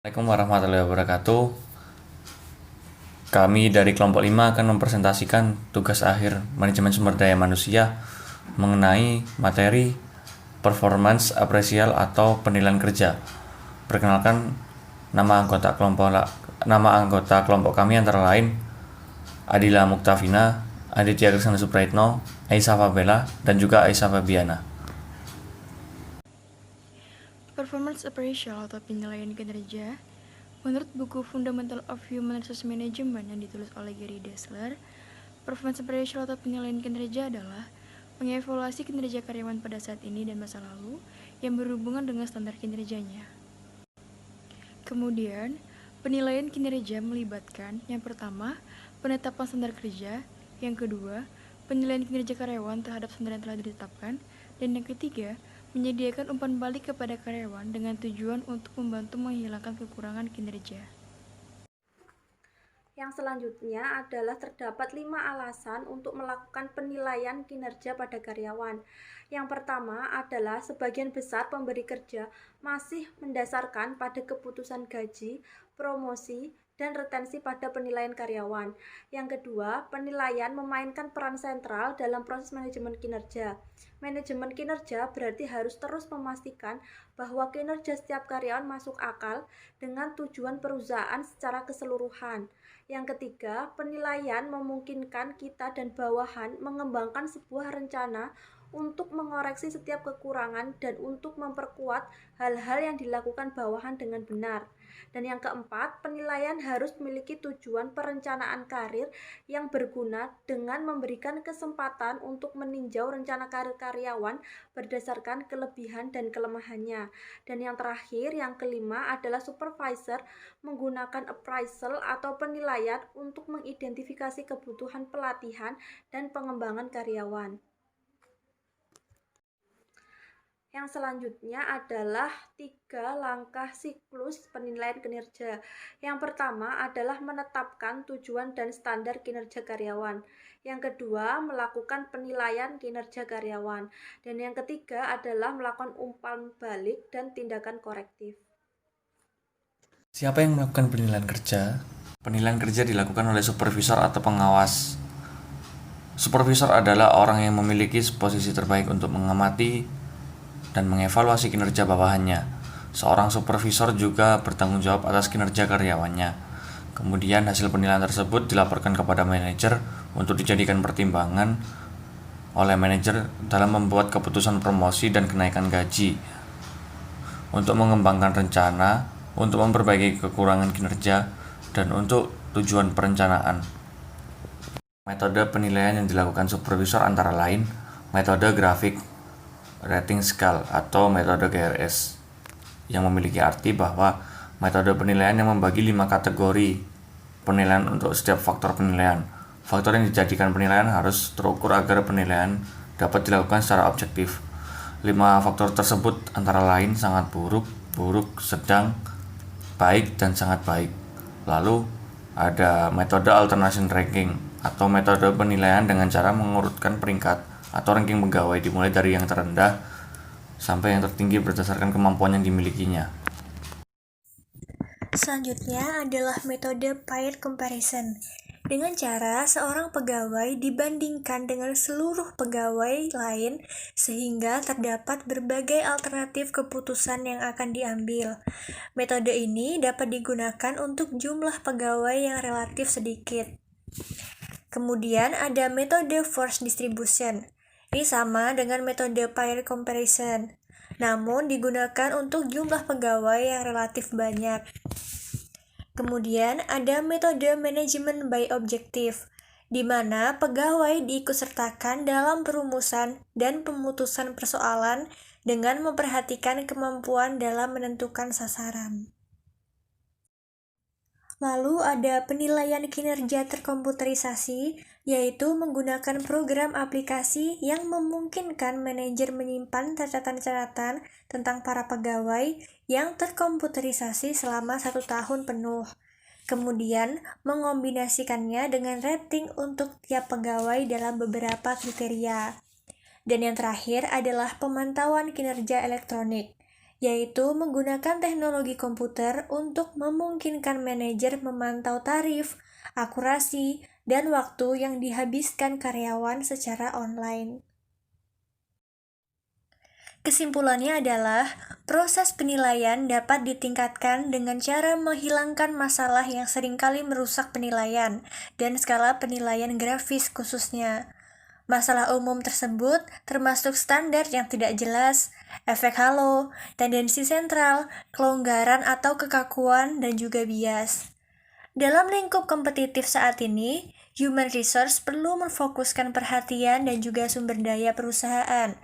Assalamualaikum warahmatullahi wabarakatuh. Kami dari kelompok 5 akan mempresentasikan tugas akhir manajemen sumber daya manusia mengenai materi performance apresial atau penilaian kerja. Perkenalkan, nama anggota kelompok kami antara lain Adila Muktafina, Aditya Krisna Supraitno, Aisyah Fabela, dan juga Aisyah Fabiana. Performance appraisal atau penilaian kinerja, menurut buku Fundamental of Human Resource Management yang ditulis oleh Gary Dessler, performance appraisal atau penilaian kinerja adalah mengevaluasi kinerja karyawan pada saat ini dan masa lalu yang berhubungan dengan standar kinerjanya. Kemudian, penilaian kinerja melibatkan yang pertama, penetapan standar kerja, yang kedua, penilaian kinerja karyawan terhadap standar yang telah ditetapkan, dan yang ketiga, menyediakan umpan balik kepada karyawan dengan tujuan untuk membantu menghilangkan kekurangan kinerja. Yang selanjutnya adalah terdapat 5 alasan untuk melakukan penilaian kinerja pada karyawan. Yang pertama adalah sebagian besar pemberi kerja masih mendasarkan pada keputusan gaji, promosi, dan retensi pada penilaian karyawan. Yang kedua, penilaian memainkan peran sentral dalam proses manajemen kinerja. Manajemen kinerja berarti harus terus memastikan bahwa kinerja setiap karyawan masuk akal dengan tujuan perusahaan secara keseluruhan. Yang ketiga, penilaian memungkinkan kita dan bawahan mengembangkan sebuah rencana untuk mengoreksi setiap kekurangan dan untuk memperkuat hal-hal yang dilakukan bawahan dengan benar. Dan yang keempat, penilaian harus memiliki tujuan perencanaan karir yang berguna dengan memberikan kesempatan untuk meninjau rencana karir karyawan berdasarkan kelebihan dan kelemahannya. Dan yang terakhir, yang kelima adalah supervisor menggunakan appraisal atau penilaian untuk mengidentifikasi kebutuhan pelatihan dan pengembangan karyawan. Yang selanjutnya adalah 3 langkah siklus penilaian kinerja. Yang pertama adalah menetapkan tujuan dan standar kinerja karyawan. Yang kedua, melakukan penilaian kinerja karyawan. Dan yang ketiga adalah melakukan umpan balik dan tindakan korektif. Siapa yang melakukan penilaian kerja? Penilaian kerja dilakukan oleh supervisor atau pengawas. Supervisor adalah orang yang memiliki posisi terbaik untuk mengamati dan mengevaluasi kinerja bawahannya. Seorang supervisor juga bertanggung jawab atas kinerja karyawannya. Kemudian hasil penilaian tersebut dilaporkan kepada manajer untuk dijadikan pertimbangan oleh manajer dalam membuat keputusan promosi dan kenaikan gaji, untuk mengembangkan rencana, untuk memperbaiki kekurangan kinerja, dan untuk tujuan perencanaan. Metode penilaian yang dilakukan supervisor antara lain metode grafik rating scale atau metode GRS, yang memiliki arti bahwa metode penilaian yang membagi 5 kategori penilaian untuk setiap faktor penilaian. Faktor yang dijadikan penilaian harus terukur agar penilaian dapat dilakukan secara objektif. 5 faktor tersebut antara lain sangat buruk, buruk, sedang, baik, dan sangat baik. Lalu ada metode alternation ranking atau metode penilaian dengan cara mengurutkan peringkat atau ranking pegawai dimulai dari yang terendah sampai yang tertinggi berdasarkan kemampuan yang dimilikinya. Selanjutnya adalah metode peer comparison. Dengan cara seorang pegawai dibandingkan dengan seluruh pegawai lain sehingga terdapat berbagai alternatif keputusan yang akan diambil. Metode ini dapat digunakan untuk jumlah pegawai yang relatif sedikit. Kemudian ada metode force distribution. Ini sama dengan metode peer comparison, namun digunakan untuk jumlah pegawai yang relatif banyak. Kemudian ada metode manajemen by objective, di mana pegawai diikutsertakan dalam perumusan dan pemutusan persoalan dengan memperhatikan kemampuan dalam menentukan sasaran. Lalu ada penilaian kinerja terkomputerisasi, yaitu menggunakan program aplikasi yang memungkinkan manajer menyimpan catatan-catatan tentang para pegawai yang terkomputerisasi selama 1 tahun penuh. Kemudian mengombinasikannya dengan rating untuk tiap pegawai dalam beberapa kriteria. Dan yang terakhir adalah pemantauan kinerja elektronik, yaitu menggunakan teknologi komputer untuk memungkinkan manajer memantau tarif, akurasi, dan waktu yang dihabiskan karyawan secara online. Kesimpulannya adalah, proses penilaian dapat ditingkatkan dengan cara menghilangkan masalah yang seringkali merusak penilaian, dan skala penilaian grafis khususnya. Masalah umum tersebut termasuk standar yang tidak jelas, efek halo, tendensi sentral, kelonggaran atau kekakuan, dan juga bias. Dalam lingkup kompetitif saat ini, human resource perlu memfokuskan perhatian dan juga sumber daya perusahaan.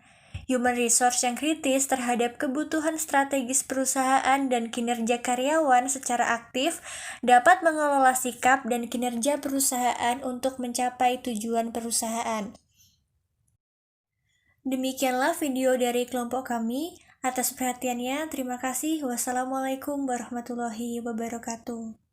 Human resource yang kritis terhadap kebutuhan strategis perusahaan dan kinerja karyawan secara aktif dapat mengelola sikap dan kinerja perusahaan untuk mencapai tujuan perusahaan. Demikianlah video dari kelompok kami. Atas perhatiannya, terima kasih. Wassalamualaikum warahmatullahi wabarakatuh.